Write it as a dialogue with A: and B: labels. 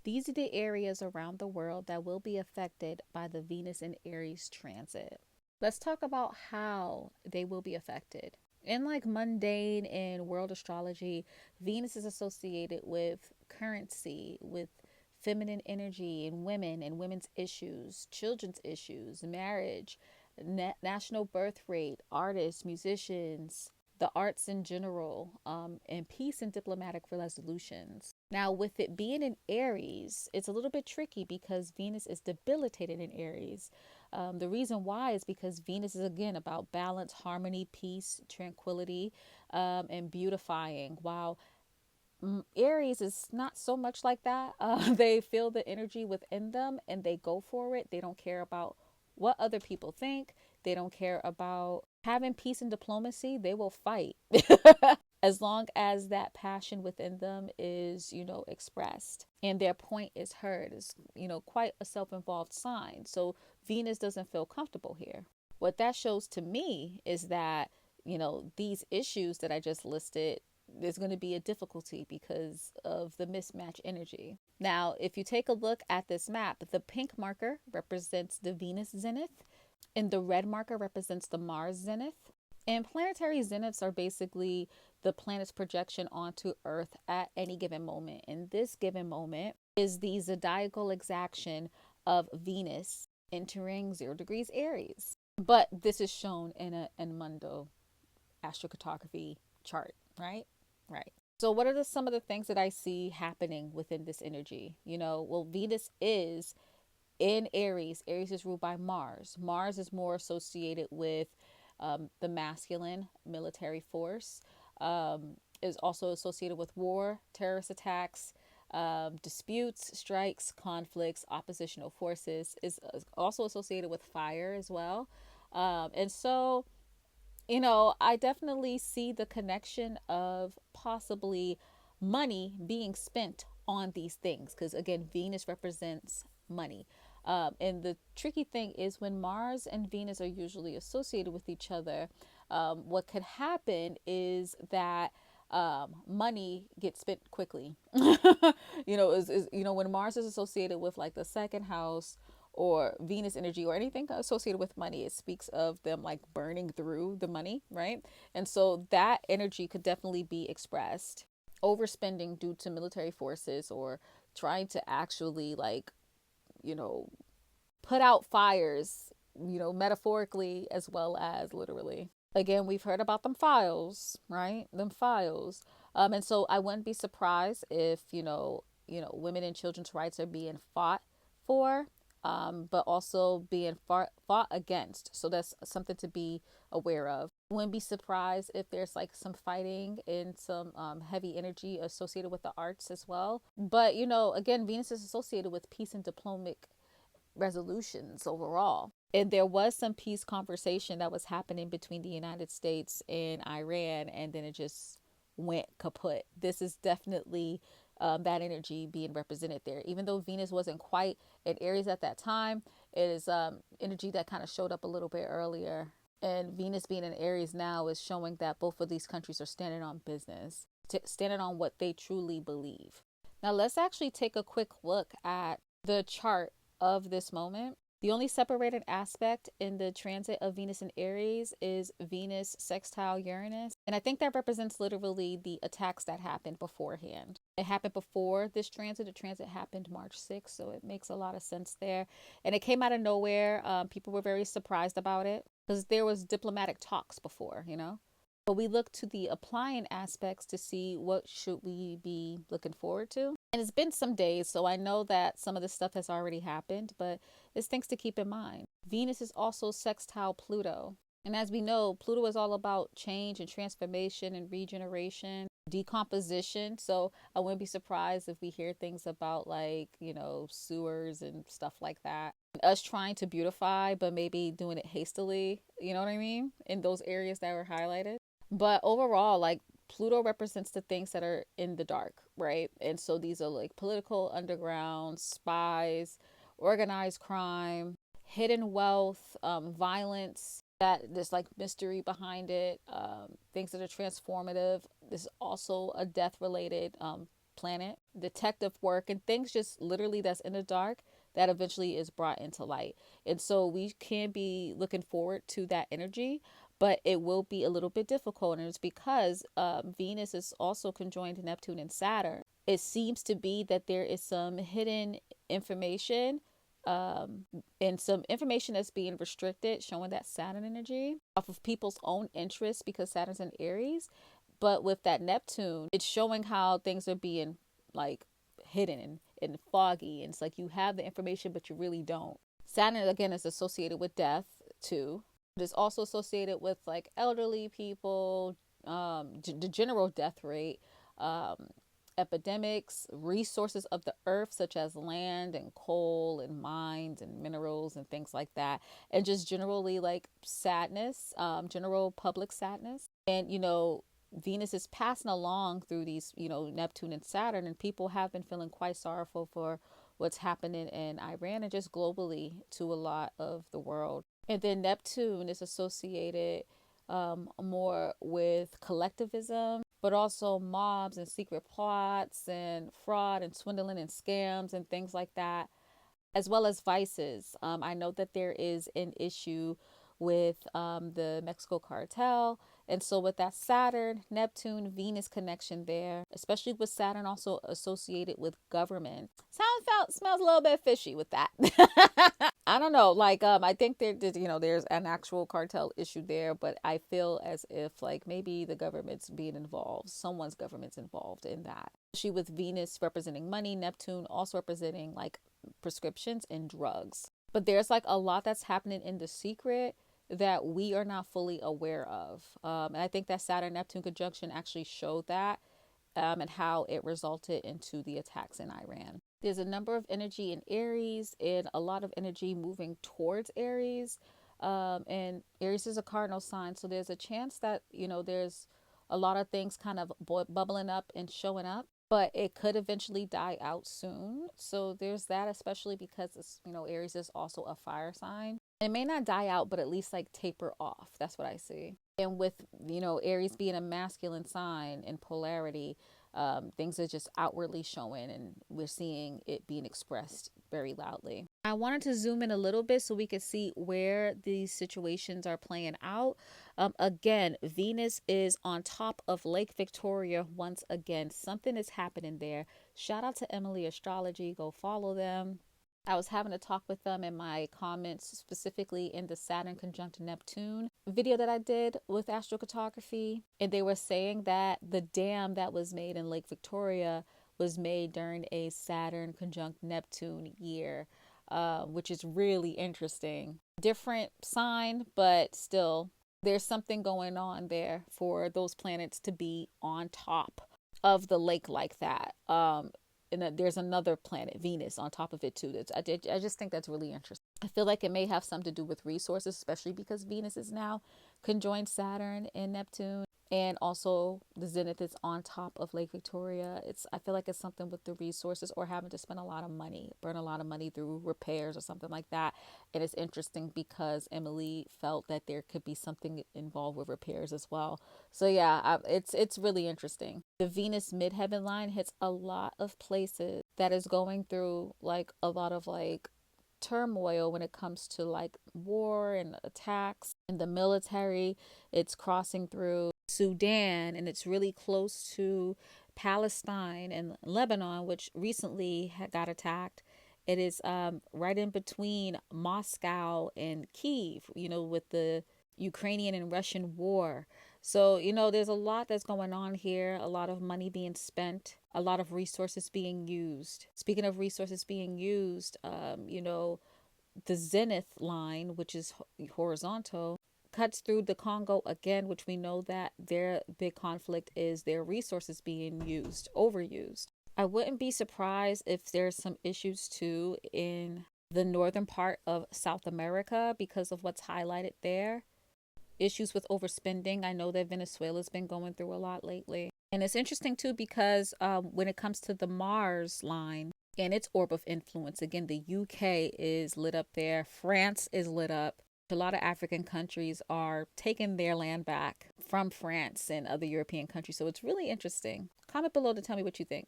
A: These are the areas around the world that will be affected by the Venus and Aries transit. Let's talk about how they will be affected. In like mundane and world astrology, Venus is associated with currency, with feminine energy and women and women's issues, children's issues, marriage, national birth rate, artists, musicians, the arts in general, and peace and diplomatic resolutions. Now, with it being in Aries, it's a little bit tricky because Venus is debilitated in Aries. The reason why is because Venus is again about balance, harmony, peace, tranquility, and beautifying. While Aries is not so much like that. They feel the energy within them and they go for it. They don't care about what other people think. They don't care about having peace and diplomacy. They will fight as long as that passion within them is, expressed and their point is heard. Is, quite a self-involved sign. So Venus doesn't feel comfortable here. What that shows to me is that, these issues that I just listed, there's going to be a difficulty because of the mismatch energy. Now, if you take a look at this map, the pink marker represents the Venus zenith and the red marker represents the Mars zenith. And planetary zeniths are basically the planet's projection onto Earth at any given moment. And this given moment is the zodiacal exaction of Venus entering 0 degrees Aries. But this is shown in a Mundo astrocartography chart, right? Right. So what are some of the things that I see happening within this energy? Well, Venus is in Aries. Aries is ruled by Mars. Mars is more associated with the masculine military force, is also associated with war, terrorist attacks, disputes, strikes, conflicts, oppositional forces, is also associated with fire as well. And so I definitely see the connection of possibly money being spent on these things because, again, Venus represents money. And the tricky thing is when Mars and Venus are usually associated with each other, what could happen is that money gets spent quickly. When Mars is associated with like the second house or Venus energy or anything associated with money, it speaks of them like burning through the money, right? And so that energy could definitely be expressed. Overspending due to military forces or trying to actually put out fires, metaphorically as well as literally. Again, we've heard about them files, right? Them files. And so I wouldn't be surprised if, women and children's rights are being fought for, but also being fought against. So that's something to be aware of. Wouldn't be surprised if there's like some fighting and some heavy energy associated with the arts as well. But, again, Venus is associated with peace and diplomatic resolutions overall. And there was some peace conversation that was happening between the United States and Iran, and then it just went kaput. This is definitely that energy being represented there. Even though Venus wasn't quite in Aries at that time, it is energy that kind of showed up a little bit earlier. And Venus being in Aries now is showing that both of these countries are standing on business, standing on what they truly believe. Now let's actually take a quick look at the chart of this moment. The only separated aspect in the transit of Venus and Aries is Venus sextile Uranus. And I think that represents literally the attacks that happened beforehand. It happened before this transit. The transit happened March 6th, so it makes a lot of sense there. And it came out of nowhere. People were very surprised about it because there was diplomatic talks before, But we look to the applying aspects to see what should we be looking forward to. And it's been some days, so I know that some of this stuff has already happened, but it's things to keep in mind. Venus is also sextile Pluto. And as we know, Pluto is all about change and transformation and regeneration, decomposition. So I wouldn't be surprised if we hear things about sewers and stuff like that. Us trying to beautify, but maybe doing it hastily, you know what I mean? In those areas that were highlighted. But overall, Pluto represents the things that are in the dark, right? And so these are like political underground, spies, organized crime, hidden wealth, violence, that there's like mystery behind it, things that are transformative. There's also a death related planet, detective work, and things just literally that's in the dark that eventually is brought into light. And so we can be looking forward to that energy, but it will be a little bit difficult. And it's because Venus is also conjoined Neptune and Saturn. It seems to be that there is some hidden information, and some information that's being restricted, showing that Saturn energy off of people's own interests because Saturn's in Aries. But with that Neptune, it's showing how things are being like hidden and foggy. And it's like you have the information, but you really don't. Saturn, again, is associated with death too. It is also associated with like elderly people, the general death rate, um, epidemics, resources of the earth, such as land and coal and mines and minerals and things like that. And just generally like sadness, general public sadness. And, Venus is passing along through these, Neptune and Saturn, and people have been feeling quite sorrowful for what's happening in Iran and just globally to a lot of the world. And then Neptune is associated more with collectivism, but also mobs and secret plots and fraud and swindling and scams and things like that, as well as vices. I know that there is an issue with the Mexico cartel. And so with that Saturn, Neptune, Venus connection there, especially with Saturn also associated with government, smells a little bit fishy with that. I don't know. Like, I think there's an actual cartel issue there, but I feel as if like maybe the government's being involved. Someone's government's involved in that. Especially with Venus representing money, Neptune also representing like prescriptions and drugs. But there's like a lot that's happening in the secret that we are not fully aware of. And I think that Saturn Neptune conjunction actually showed that, and how it resulted into the attacks in Iran. There's a number of energy in Aries and a lot of energy moving towards Aries. And Aries is a cardinal sign. So there's a chance that, there's a lot of things kind of bubbling up and showing up, but it could eventually die out soon. So there's that, especially because Aries is also a fire sign. It may not die out, but at least like taper off. That's what I see. And with, Aries being a masculine sign in polarity, things are just outwardly showing, and we're seeing it being expressed very loudly. I wanted to zoom in a little bit so we could see where these situations are playing out. Again, Venus is on top of Lake Victoria once again. Something is happening there. Shout out to Emily Astrology. Go follow them. I was having a talk with them in my comments, specifically in the Saturn conjunct Neptune video that I did with astrocartography. And they were saying that the dam that was made in Lake Victoria was made during a Saturn conjunct Neptune year, which is really interesting. Different sign, but still, there's something going on there for those planets to be on top of the lake like that. And there's another planet, Venus, on top of it too. I just think that's really interesting. I feel like it may have something to do with resources, especially because Venus is now conjoined Saturn and Neptune. And also the zenith is on top of Lake Victoria. I feel like it's something with the resources or having to spend a lot of money, burn a lot of money through repairs or something like that. And it's interesting because Emily felt that there could be something involved with repairs as well. So yeah, it's really interesting. The Venus midheaven line hits a lot of places that is going through like a lot of like turmoil when it comes to like war and attacks in the military. It's crossing through Sudan, and it's really close to Palestine and Lebanon, which recently got attacked. It is right in between Moscow and Kyiv, with the Ukrainian and Russian war. So, there's a lot that's going on here, a lot of money being spent, a lot of resources being used. Speaking of resources being used, the zenith line, which is horizontal, cuts through the Congo again, which we know that their big conflict is their resources being overused. I wouldn't be surprised if there's some issues too in the northern part of South America because of what's highlighted there. Issues with overspending. I know that Venezuela's been going through a lot lately. And it's interesting too because when it comes to the Mars line and its orb of influence, again, the UK is lit up there. France is lit up. A lot of African countries are taking their land back from France and other European countries. So it's really interesting. Comment below to tell me what you think.